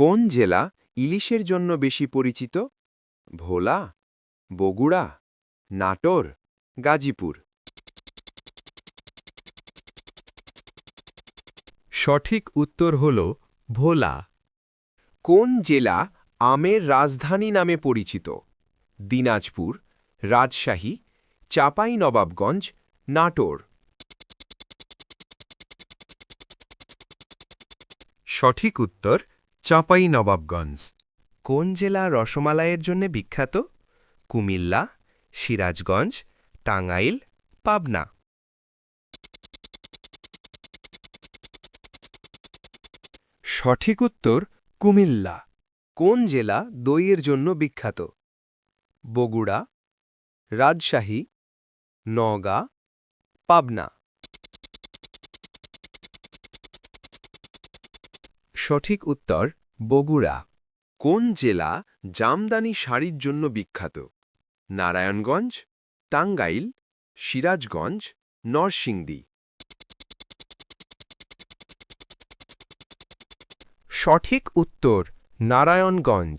কোন জেলা ইলিশের জন্য বেশি পরিচিত? ভোলা, বগুড়া, নাটোর, গাজীপুর। সঠিক উত্তর হল ভোলা। কোন জেলা আমের রাজধানী নামে পরিচিত? দিনাজপুর, রাজশাহী, চাঁপাইনবাবগঞ্জ, নাটোর। সঠিক উত্তর চাঁপাইনবাবগঞ্জ। কোন জেলা রসমালাইয়ের জন্য বিখ্যাত? কুমিল্লা, সিরাজগঞ্জ, টাঙ্গাইল, পাবনা। সঠিক উত্তর কুমিল্লা। কোন জেলা দইয়ের জন্য বিখ্যাত? বগুড়া, রাজশাহী, নওগাঁ, পাবনা। সঠিক উত্তর বগুড়া। কোন জেলা জামদানি শাড়ির জন্য বিখ্যাত? নারায়ণগঞ্জ, টাঙ্গাইল, সিরাজগঞ্জ, নরসিংদী। সঠিক উত্তর নারায়ণগঞ্জ।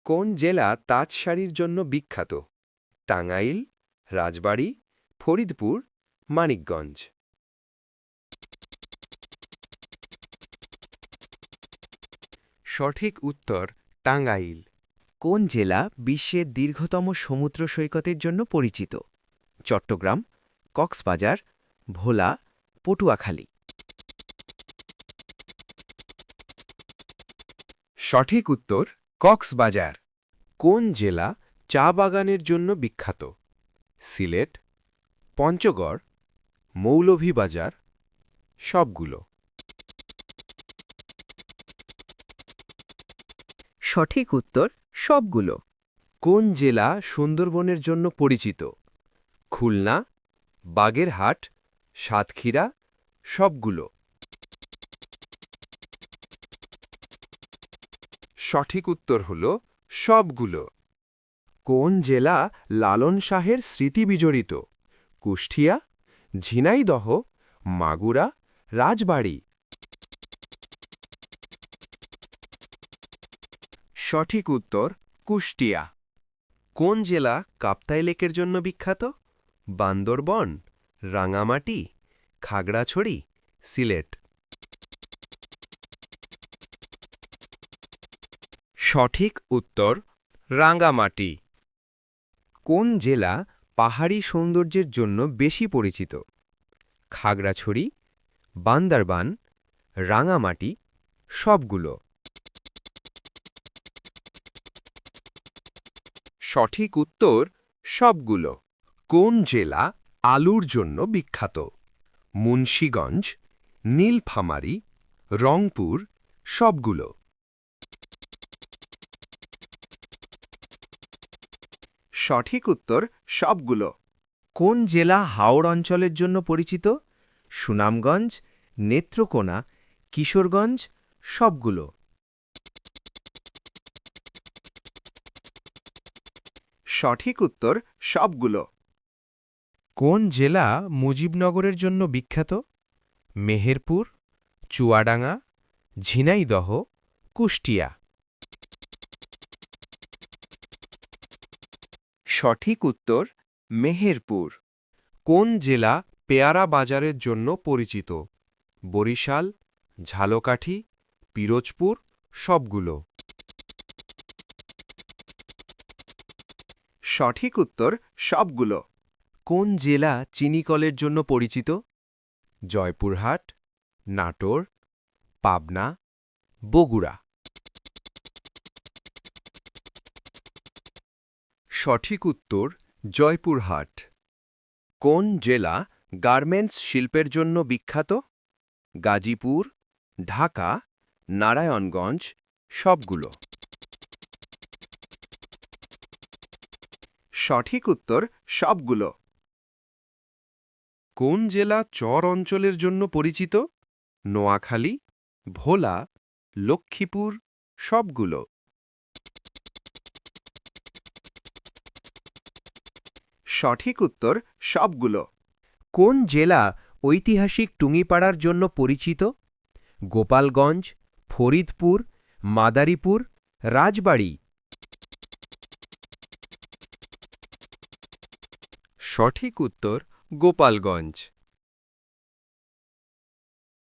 কোন জেলা তাঁত শাড়ির জন্য বিখ্যাত? টাঙ্গাইল, রাজবাড়ী, ফরিদপুর, মানিকগঞ্জ। সঠিক উত্তর টাঙ্গাইল। কোন জেলা বিশ্বের দীর্ঘতম সমুদ্র সৈকতের জন্য পরিচিত? চট্টগ্রাম, কক্সবাজার, ভোলা, পটুয়াখালী। সঠিক উত্তর কক্সবাজার। কোন জেলা চা বাগানের জন্য বিখ্যাত? সিলেট, পঞ্চগড়, মৌলভীবাজার, সবগুলো। সঠিক উত্তর সবগুলো। কোন জেলা সুন্দরবনের জন্য পরিচিত? খুলনা, বাগেরহাট, সাতক্ষীরা, সবগুলো। সঠিক উত্তর হল সবগুলো। কোন জেলা লালন শাহের স্মৃতি বিজড়িত? কুষ্টিয়া, ঝিনাইদহ, মাগুরা, রাজবাড়ী। সঠিক উত্তর কুষ্টিয়া। কোন জেলা কাপ্তাই লেকের জন্য বিখ্যাত? বান্দরবন, রাঙামাটি, খাগড়াছড়ি, সিলেট। সঠিক উত্তর রাঙ্গামাটি। কোন জেলা পাহাড়ি সৌন্দর্যের জন্য বেশি পরিচিত? খাগড়াছড়ি, বান্দরবান, রাঙামাটি, সবগুলো। সঠিক উত্তর সবগুলো। কোন জেলা আলুর জন্য বিখ্যাত? মুন্সিগঞ্জ, নীলফামারী, রংপুর, সবগুলো। সঠিক উত্তর সবগুলো। কোন জেলা হাওড় অঞ্চলের জন্য পরিচিত? সুনামগঞ্জ, নেত্রকোনা, কিশোরগঞ্জ, সবগুলো। সঠিক উত্তর সবগুলো। কোন জেলা মুজিবনগরের জন্য বিখ্যাত? মেহেরপুর, চুয়াডাঙ্গা, ঝিনাইদহ, কুষ্টিয়া। সঠিক উত্তর মেহেরপুর। কোন জেলা পেয়ারা বাজারের জন্য পরিচিত? বরিশাল, ঝালকাঠি, পিরোজপুর, সবগুলো। সঠিক উত্তর সবগুলো। কোন জেলা চিনিকলের জন্য পরিচিত? জয়পুরহাট, নাটোর, পাবনা, বগুড়া। সঠিক উত্তর জয়পুরহাট। কোন জেলা গার্মেন্টস শিল্পের জন্য বিখ্যাত? গাজীপুর, ঢাকা, নারায়ণগঞ্জ, সবগুলো। সঠিক উত্তর সবগুলো। কোন জেলা চর অঞ্চলের জন্য পরিচিত? নোয়াখালী, ভোলা, লক্ষ্মীপুর, সবগুলো। সঠিক উত্তর সবগুলো। কোন জেলা ঐতিহাসিক টুঙ্গিপাড়ার জন্য পরিচিত? গোপালগঞ্জ, ফরিদপুর, মাদারীপুর রাজবাড়ি সঠিক উত্তর গোপালগঞ্জ